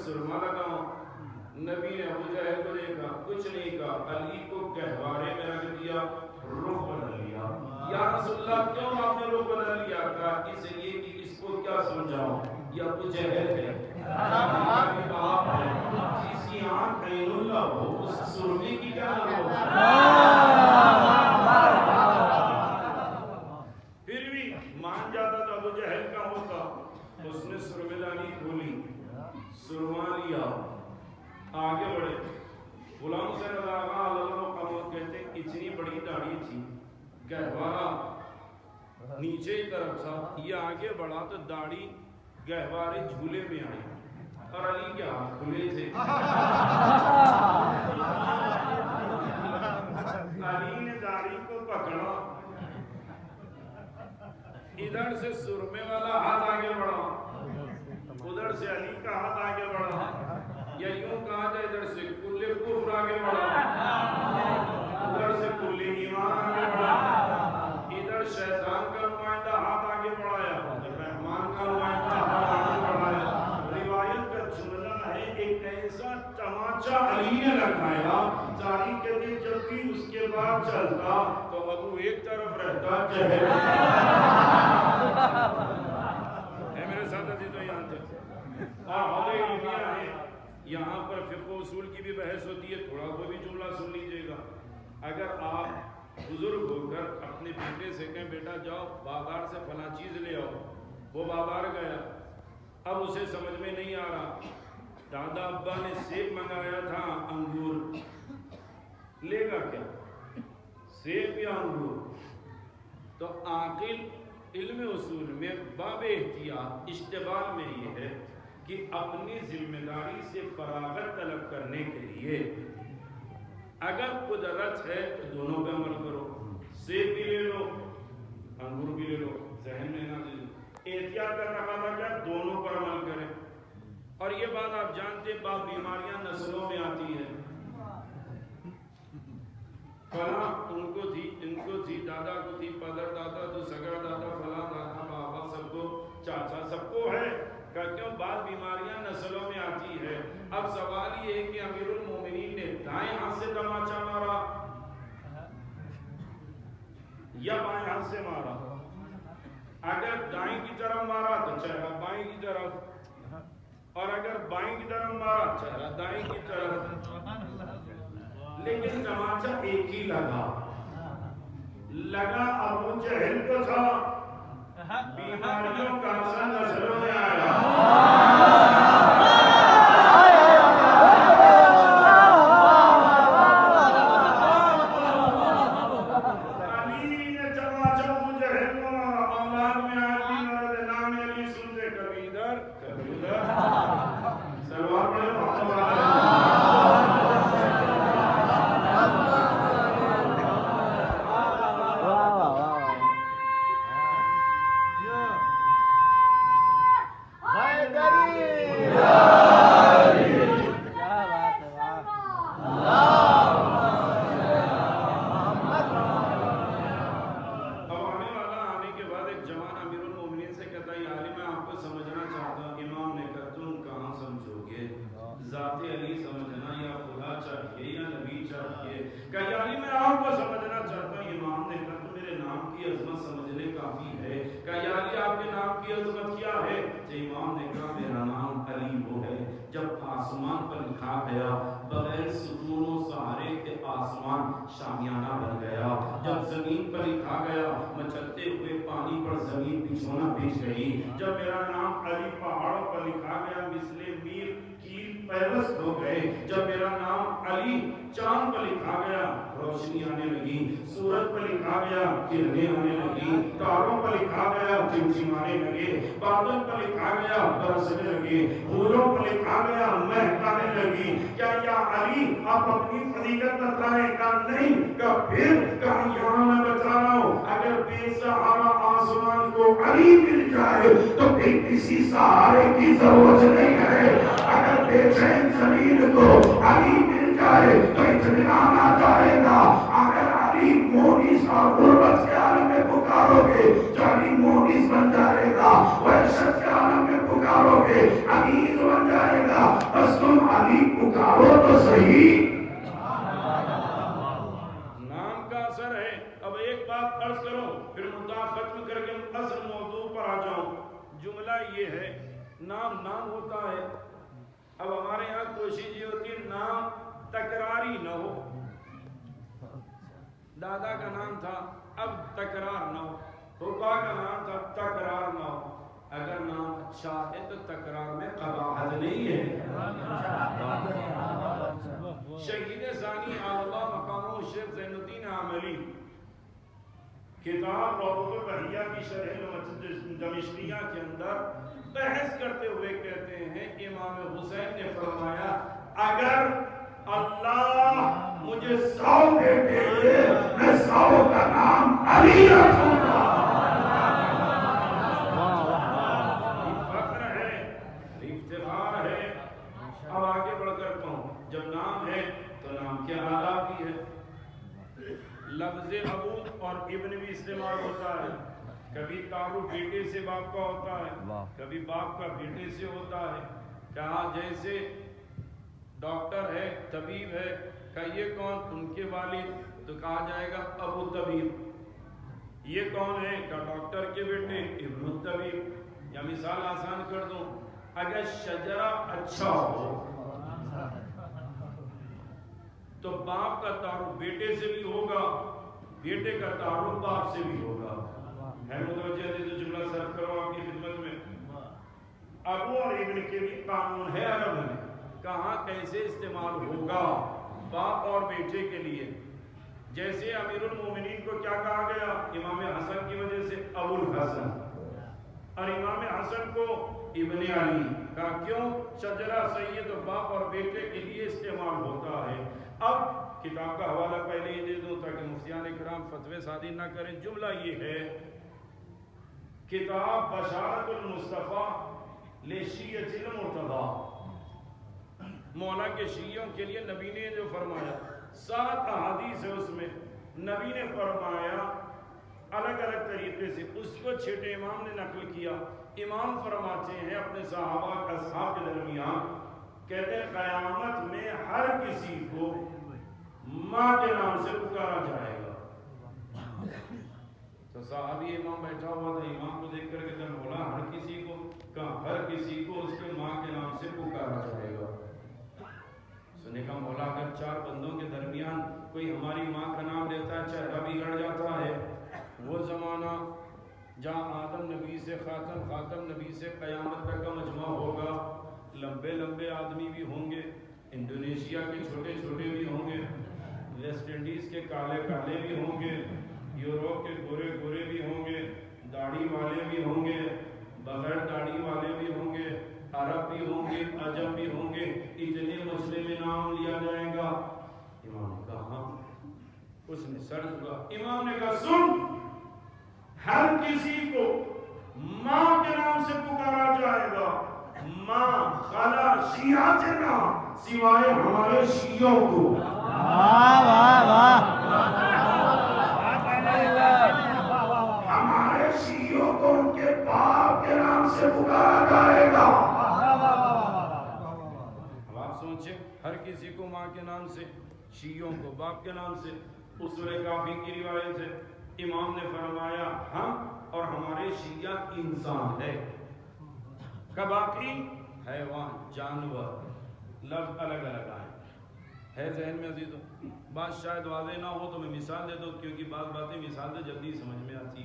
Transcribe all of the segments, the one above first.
سرما لگاؤں؟ نبی نے ابو جہل کو دیکھا، کچھ نہیں کہا، علی کو گہوارے میں رکھ دیا، رخ بدل لیا۔ یا رسول اللہ کیوں آپ نے رخ بدل لیا؟ کہا اس لیے کہ اس کو کیا سمجھاؤں، یہ ابو جہل ہے، باپ ہے، جس کی آنکھ عین اللہ ہو اس سرمے کی کیا ضرورت ہے؟ پھر بھی مان جاتا تو ابو جہل کا ہوتا، اس نے سرمے دانی کھولی، سرما لیا، آگے بڑھے۔ غلام حسین رضا اللہ علیہ وسلم کہتے ہیں اتنی بڑی داڑھی تھی، گہوارہ نیچے ہی طرف تھا، یہ آگے بڑھا تو داڑھی گہوارے جھولے میں آئی، اور علی کے ہاتھ کھلے تھے۔ علی نے داڑھی کو پکڑا، ادھر سے سرمے والا ہاتھ آگے بڑھا، ادھر سے علی کا ہاتھ آگے بڑھا، یا یوں کہا جائے ادھر سے کل کفر آگے بڑھا، ادھر سے کل ایمان آگے بڑھا، ادھر شیطان کا نمائندہ ہاتھ آگے بڑھایا، ادھر رحمان کا نمائندہ ہاتھ آگے بڑھایا۔ روایت کا جملہ ہے ایک ایسا تماچا علی نے لگایا، تاریخ کہتے جب بھی اس کے بعد چلتا تو ابو ایک طرف رہتا، جہل ہے میرے ساتھ عزیز تو یہاں تھے۔ یہاں پر فقہ و اصول کی بھی بحث ہوتی ہے، تھوڑا کوئی بھی جملہ سن لیجئے گا۔ اگر آپ بزرگ ہو کر اپنے بیٹے سے کہیں بیٹا جاؤ بازار سے فلاں چیز لے آؤ، وہ بازار گیا، اب اسے سمجھ میں نہیں آ رہا، دادا ابا نے سیب منگایا تھا انگور، لے گا کیا، سیب یا انگور؟ تو عاقل علم اصول میں باب احتیاط اشتغال میں یہ ہے کہ اپنی ذمہ داری سے فراغت طلب کرنے کے لیے اگر قدرت ہے تو دونوں پہ عمل کرو، سیب بھی لے لو انگور بھی لے لو، ذہن میں نہ دے، احتیاط کا تقاضا کیا دونوں پر عمل کریں۔ اور یہ بات آپ جانتے ہیں بعض بیماریاں نسلوں میں آتی ہیں، فلاں ان کو تھی، ان کو تھی، دادا کو تھی، پدر دادا تو سگا دادا، فلاں دادا، بابا، سب کو، چاچا سب کو ہے، کیوں بعض بیماریاں نسلوں میں آتی ہے۔ اب سوال یہ ہے کہ امیر المومنین نے دائیں ہاتھ سے تماچا مارا یا بائیں ہاتھ سے مارا؟ اگر دائیں کی طرف مارا تو چہرہ بائیں کی طرف، اور اگر بائیں کی طرف مارا چہرہ دائیں کی طرف، لیکن تماچا ایک ہی لگا ابو جہل کو تھا، بیماریوں کا اثر نسلوں میں آیا۔ آسمان پر لکھا گیا، بغیر ستون و سہارے کے آسمان شامیانہ بن گیا۔ جب زمین پر لکھا گیا، مچلتے ہوئے پانی پر زمین بچھونا بچھ گئی۔ جب میرا نام علی پہاڑوں پر لکھا گیا، مثل میر کیل پیوست ہو گئے۔ جب میرا نام علی چاند پر لکھا گیا، روشنی آنے لگی۔ سورج پر لکھا گیا، کرنیں آنے لگی۔ تاروں پر لکھا گیا، چمچمانے لگے۔ بادل پر لکھا گیا، برسنے لگے۔ پھولوں پر لکھا گیا، مہکانے لگی۔ کیا یا علی آپ اپنی فضیلت بتائیں؟ کہ نہیں، کہ پھر کہیں یہاں میں بتا رہا ہوں، اگر بے سہارا آسمان کو علی مل جائے تو پھر کسی سہارے کی ضرورت نہیں ہے۔ اگر بے چین زمین کو علی مل جائے تو اطمینان آ جائے گا۔ اگر علی مونس اور غربت کے عالم میں پکارو گے تو علی مونس بن جائے گا، وحشت کے عالم میں پکارو گے علی بن جائے گا۔ نام نام ہوتا ہے. اب ہمارے یہاں کوشش یہ ہوتی ہے نام تکراری نہ ہو. دادا کا نام تھا اب تکرار نہ ہو, پھوپھا کا نام تھا تکرار نہ ہو. اگر نام اچھا ہے تو تکرار میں قباحت نہیں ہے. شہید ثانی اللہ مقامہ شیخ زین الدین عاملی کتاب روضۃ البہیہ کی شرح دمشقیہ کے اندر بحث کرتے ہوئے کہتے ہیں امام حسین نے فرمایا اگر اللہ مجھے 100 بیٹے دے میں 100 کا نام علی رکھوں گا. فخر ہے, افتخار ہے. اب آگے بڑھ کر کہوں جب نام ہے تو نام کے آداب بھی ہے. لفظ ابو اور ابن بھی استعمال ہوتا ہے. کبھی تعارف بیٹے سے باپ کا ہوتا ہے, کبھی باپ کا بیٹے سے ہوتا ہے. کہا جیسے ڈاکٹر ہے, طبیب ہے, کہیے کون, ان کے والد, تو کہا جائے گا ابو طبیب. یہ کون ہے, کہ ڈاکٹر کے بیٹے ابن الطبیب. یا مثال آسان کر دوں, اگر شجرہ اچھا ہو تو باپ کا تعارف بیٹے سے بھی ہوگا, بیٹے کا تعارف باپ سے بھی ہوگا. ہے متوجہ ہے تو جملہ صرف کرو آپ کی خدمت میں. ابو اور ابن کے بھی قانون ہے عرب میں, کہاں کیسے استعمال ہوگا باپ اور بیٹے کے لیے. جیسے امیر المومنین کو کیا کہا گیا, امام حسن کی وجہ سے ابو الحسن, اور امام حسن کو ابن علی. کہا کیوں, شجرہ سید و باپ اور بیٹے کے لیے استعمال ہوتا ہے. اب کتاب کا حوالہ پہلے ہی دے دوں تاکہ مفتیان اکرام فتوے صادر نہ کریں. جملہ یہ ہے, کتاب بشارت المصطفیٰ لشیعۃ المرتضیٰ, مولا کے شیعوں کے لیے نبی نے جو فرمایا, 7 احادیث ہے اس میں. نبی نے فرمایا الگ الگ طریقے سے, اس کو چھٹے امام نے نقل کیا. امام فرماتے ہیں اپنے صحابہ اصحاب کے درمیان, کہتے ہیں قیامت میں ہر کسی کو ماں کے نام سے پکارا جائے گا. تو صحابی امام بیٹھا ہوا تھا, امام کو دیکھ کر کہتے ہیں مولا ہر کسی کو, کہا ہر کسی کو اس کے ماں کے نام سے پکارا جائے گا. سنے کا مولا اگر 4 بندوں کے درمیان کوئی ہماری ماں کا نام لیتا ہے چہرہ بھی گڑ جاتا ہے. وہ زمانہ جہاں آدم نبی سے خاتم, خاتم نبی سے قیامت تک کا مجمع ہوگا. لمبے لمبے آدمی بھی ہوں گے, انڈونیشیا کے چھوٹے چھوٹے بھی ہوں گے, ویسٹ انڈیز کے کالے کالے بھی ہوں گے, یوروپ کے گورے گورے بھی ہوں گے, داڑھی والے بھی ہوں گے, بغیر داڑھی والے بھی ہوں گے, عرب بھی ہوں گے, عجم بھی ہوں گے. اتنے مسئلے میں نام لیا جائے گا. امام نے کہا, اس نے سر جھکا. امام نے کہا سن, ہر کسی کو ماں کے نام سے پکارا جائے گا. ماں خالہ شیعہ سے نہ, سوائے ہمارے شیعوں کو. واہ واہ واہ, ہمارے شیعوں کو ان کے باپ کے نام سے پکارا جائے گا. اب آپ سوچیں, ہر کسی کو ماں کے نام سے, شیعوں کو باپ کے نام سے. اصول کافی کی روایت ہے, امام نے فرمایا ہم اور ہمارے شیعہ انسان ہے, کا باقی حیوان, جانور. لفظ الگ الگ آئے ہے ذہن میں عزیزوں. بات شاید واضح نہ ہو تو میں مثال دے دوں, کیونکہ بعض باتیں مثال سے جلدی سمجھ میں آتی.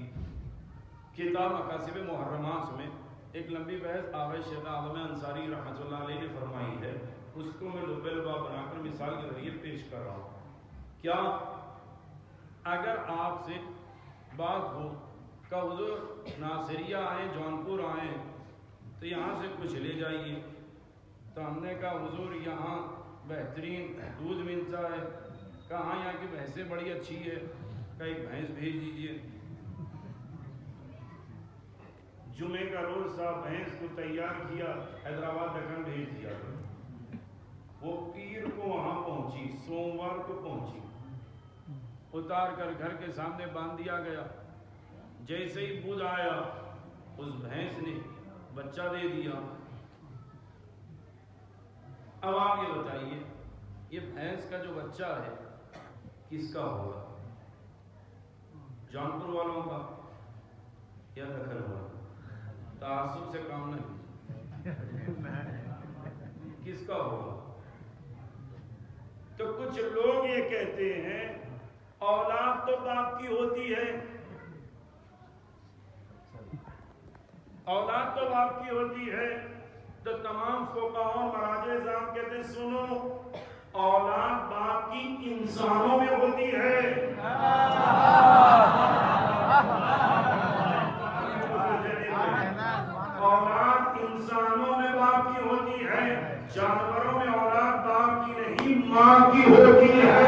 کتاب مقاصد محرمات میں ایک لمبی بحث آغا شیخ اعظم انصاری رحمۃ اللہ علیہ نے فرمائی ہے. اس کو میں لبے لبا بنا کر مثال کے ذریعے پیش کر رہا ہوں. کیا اگر آپ سے بات ہو کہ حضور ناصریہ آئیں, جونپور آئیں تو یہاں سے کچھ لے جائیے, تو ہم نے کہا حضور یہاں بہترین دودھ ملتا ہے. کہاں یہاں کی بھینسیں بڑی اچھی ہے, کہ ایک بھینس بھیج دیجیے. جمعے کا روز صاحب بھینس کو تیار کیا, حیدرآباد دکن بھیج دیا. وہ پیر کو وہاں پہنچی, سوموار کو پہنچی, اتار کر گھر کے سامنے باندھ دیا گیا. جیسے ہی بدھ آیا اس بھینس نے بچہ دے دیا. اب آپ یہ بتائیے, یہ بھینس کا جو بچہ ہے کس کا ہوگا, جونپور والوں کا یا دکن والوں کا؟ تعصب سے کام نہیں. کس کا ہوگا؟ تو کچھ لوگ یہ کہتے ہیں اولاد تو باپ کی ہوتی ہے، اولاد تو باپ کی ہوتی ہے، تو تمام فقہاء اور مراجع اعظام کہتے ہیں سنو، اولاد باپ کی انسانوں میں ہوتی ہے۔ اولاد انسانوں میں باپ کی ہوتی ہے، جانوروں میں اولاد باپ کی نہیں ماں کی ہوتی ہے۔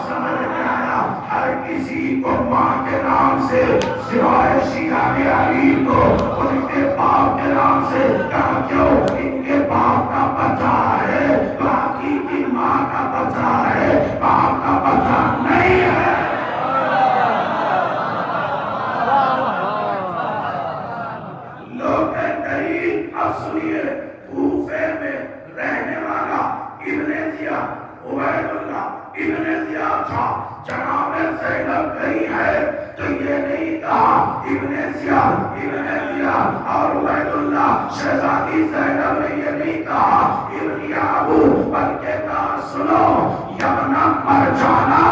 سمجھ میں آیا؟ ہر کسی کو ماں کے نام سے سوائے شیعہ علی کو ان کے باپ کے نام سے کہا، کیوں؟ ان کے باپ کا بچہ ہے، باقی کی ماں کا بچہ ہے، باپ کا بچہ نہیں ہے۔ لوگ تحریر اب سنیے، کوفے میں رہنے والا ابن زیاد عبید اللہ ابن زیاد تھا، جناب زینب گئی ہے تو یہ نہیں کہا ابن زیاد اور عبید اللہ شہزادی زینب نے یہ نہیں کہا ابن یعقوب، بلکہ کہا سنو یمنا مر جانا